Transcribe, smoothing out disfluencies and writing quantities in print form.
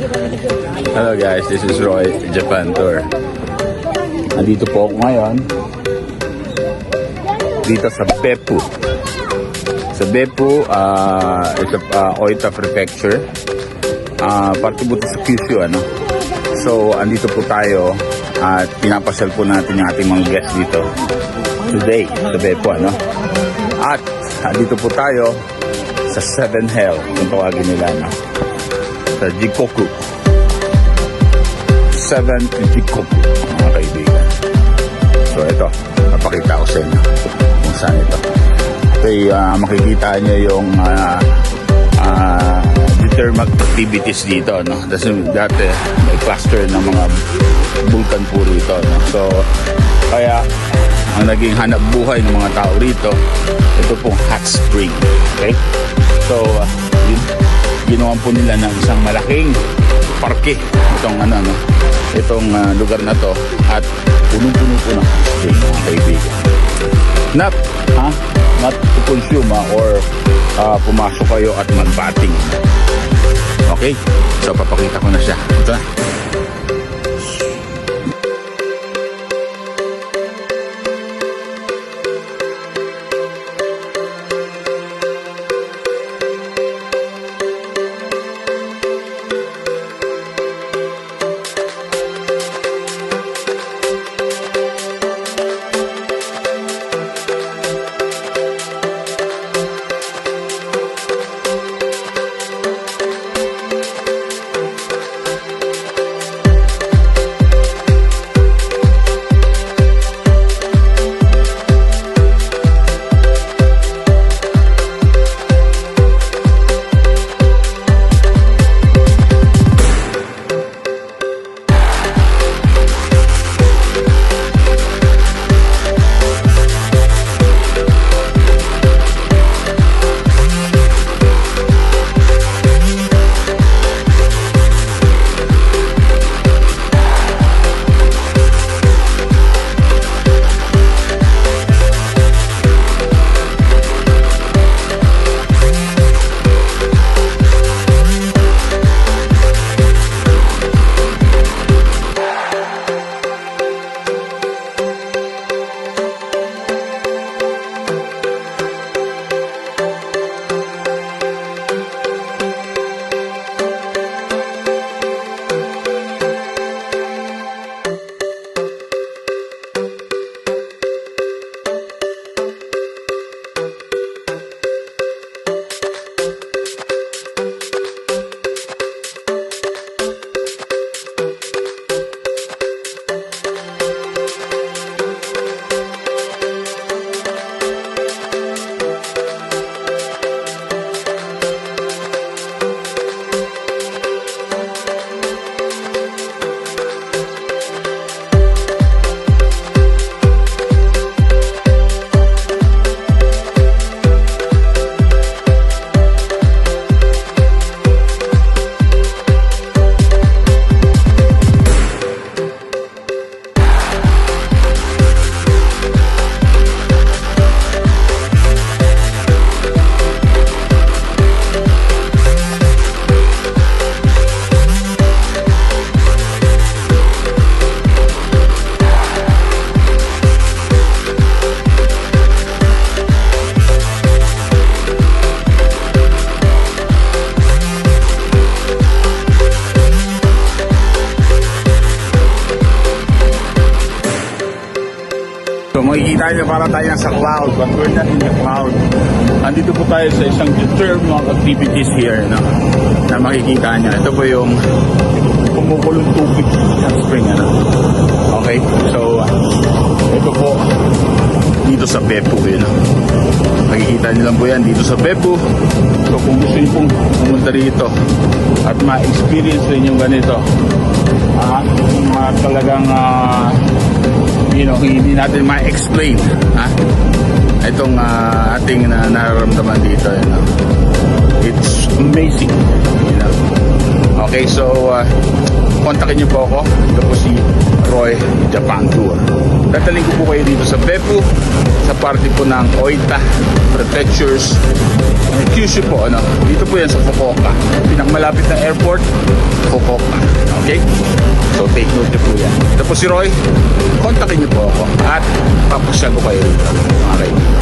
Hello guys, this is Roy, Japan Tour. Nandito po ako ngayon dito sa Beppu. Sa Beppu, it's Oita Prefecture. Parte po sa Kyushu, ano. So, andito po tayo at pinapasyal po natin yung ating mga guests dito today sa Beppu, ano. At andito po tayo sa Seven Hell, kung tawagin nila, no? Sa Jikoku. Seven Jikoku, mga kaibigan. So ito, napakita ko sa inyo kung saan ito. Ito makikita nyo yung geothermal activities dito, no? Dati may cluster ng mga vulkan po rito, no? So kaya ang naging hanap buhay ng mga tao rito, ito pong hot spring. Okay? So ginawa po nila ng isang malaking parke itong itong lugar na to, at punong-puno po ng spring, mga kaibigan. Not to consume or pumasok kayo at magbating. Okay? So papakita ko na siya. Ito na. So makikita nyo para tayo sa cloud, but we're not in the cloud. Nandito po tayo sa isang geothermal activities here, no? Na makikita nyo. Ito po yung kumukulong tubig sa spring, ano? Okay, so ito po dito sa Beppu, yun. Makikita nyo lang po yan dito sa Beppu. So kung gusto nyo pong pumunta rito at ma-experience rin yung ganito, talagang hindi natin ma-explain itong ating nararamdaman dito, it's amazing, Okay, so kontakin niyo po ako. Ito po si Roy, Japan Tour. Dadaling ko po kayo dito sa Beppu, sa parte po ng Oita Prefectures, Kyushu po, Dito po yan sa Fukuoka. Pinakamalapit na airport, Fukuoka. Okay? So take note niyo po yan. Ito po si Roy. Kontakin niyo po ako at papasyal ko kayo rito. Mga kaibigan.